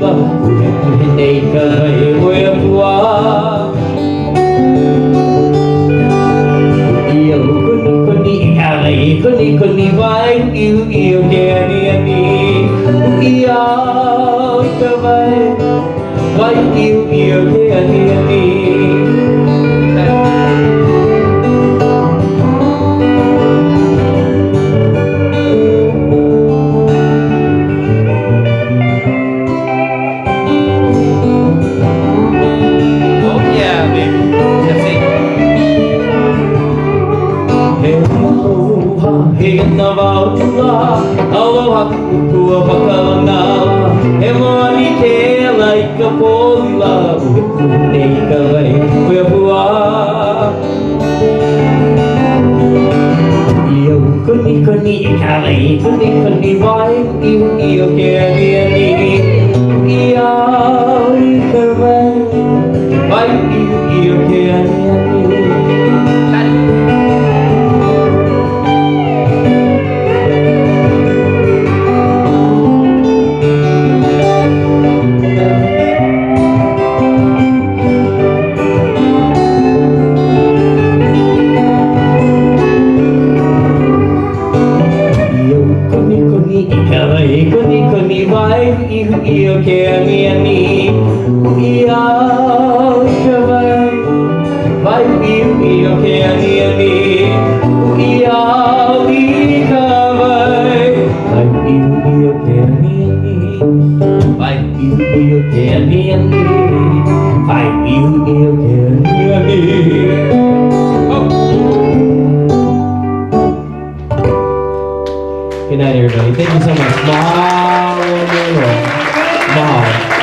là này cười quên quá yêu con đi ai con đi vai yêu kẻ đi yêu cơ vai yêu kẻ đi Hina vaula, aloha kukua pakalana. E moa ni ke lai ka polila, nei ka lai kuia pua. Iyo koni ka lai, koni vai, iyo ke ani. Iyo ka vai, iyo ke ani. Koni vai iyo ke ani ia ke vai iyo ke ani ia ka vai iyo ke ani vai iyo ke ani vai iyo ke ani. Good night, everybody. Thank you so much. Mahalo.